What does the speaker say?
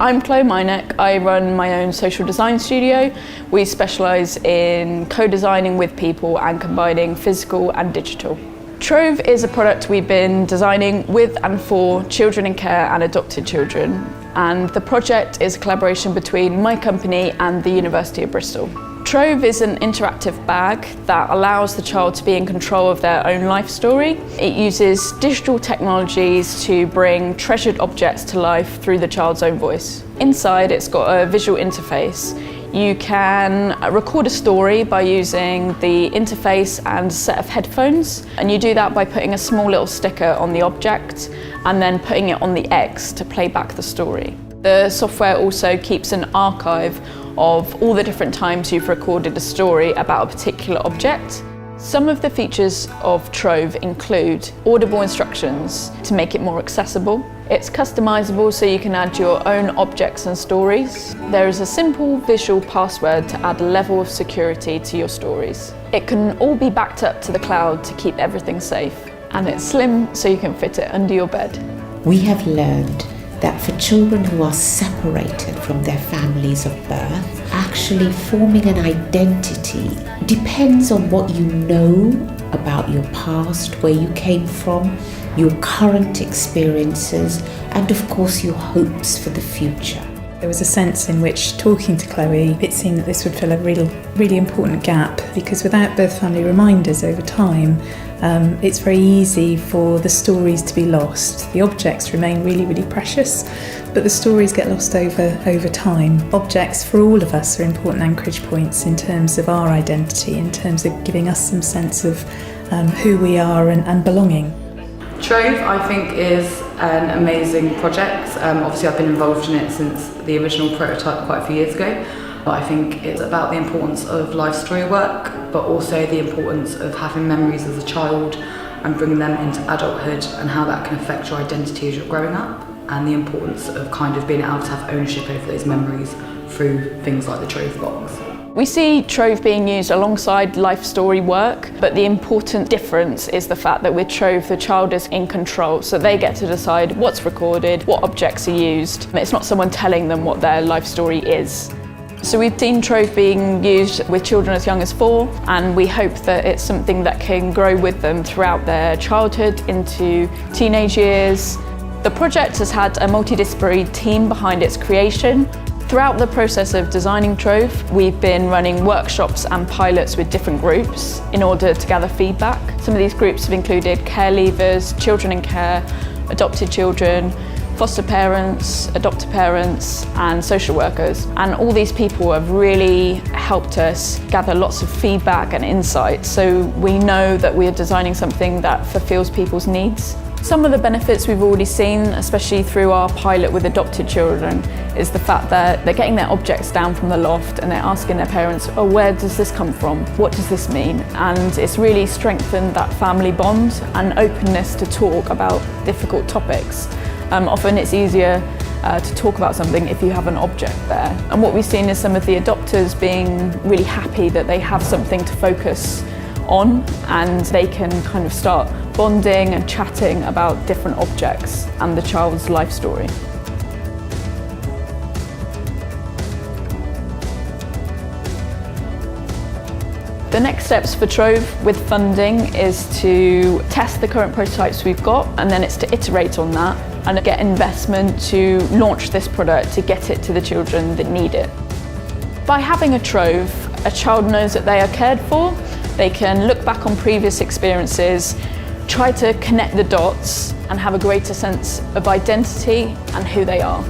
I'm Chloe Mynek. I run my own social design studio. We specialise in co-designing with people and combining physical and digital. Trove is a product we've been designing with and for children in care and adopted children. And the project is a collaboration between my company and the University of Bristol. Trove is an interactive bag that allows the child to be in control of their own life story. It uses digital technologies to bring treasured objects to life through the child's own voice. Inside, it's got a visual interface. You can record a story by using the interface and a set of headphones, and you do that by putting a small little sticker on the object and then putting it on the X to play back the story. The software also keeps an archive of all the different times you've recorded a story about a particular object. Some of the features of Trove include audible instructions to make it more accessible. It's customizable so you can add your own objects and stories. There is a simple visual password to add a level of security to your stories. It can all be backed up to the cloud to keep everything safe. And it's slim so you can fit it under your bed. We have learned that for children who are separated from their families of birth, actually forming an identity depends on what you know about your past, where you came from, your current experiences, and of course your hopes for the future. There was a sense in which, talking to Chloe, it seemed that this would fill a really important gap, because without birth family reminders over time, it's very easy for the stories to be lost. The objects remain really precious, but the stories get lost over time. Objects for all of us are important anchorage points in terms of our identity, in terms of giving us some sense of who we are and belonging. Trove, I think, is an amazing project. Obviously I've been involved in it since the original prototype quite a few years ago. But I think it's about the importance of life story work, but also the importance of having memories as a child and bringing them into adulthood, and how that can affect your identity as you're growing up, and the importance of kind of being able to have ownership over those memories through things like the Trove box. We see Trove being used alongside life story work, but the important difference is the fact that with Trove, the child is in control, so they get to decide what's recorded, what objects are used. It's not someone telling them what their life story is. So we've seen Trove being used with children as young as 4, and we hope that it's something that can grow with them throughout their childhood into teenage years. The project has had a multidisciplinary team behind its creation. Throughout the process of designing Trove, we've been running workshops and pilots with different groups in order to gather feedback. Some of these groups have included care leavers, children in care, adopted children, foster parents, adopted parents, and social workers. And all these people have really helped us gather lots of feedback and insight, so we know that we are designing something that fulfills people's needs. Some of the benefits we've already seen, especially through our pilot with adopted children, is the fact that they're getting their objects down from the loft and they're asking their parents, oh, where does this come from? What does this mean? And it's really strengthened that family bond and openness to talk about difficult topics. Often it's easier to talk about something if you have an object there. And what we've seen is some of the adopters being really happy that they have something to focus on, and they can kind of start bonding and chatting about different objects and the child's life story. The next steps for Trove with funding is to test the current prototypes we've got, and then it's to iterate on that and get investment to launch this product to get it to the children that need it. By having a Trove, a child knows that they are cared for. They can look back on previous experiences, try to connect the dots, and have a greater sense of identity and who they are.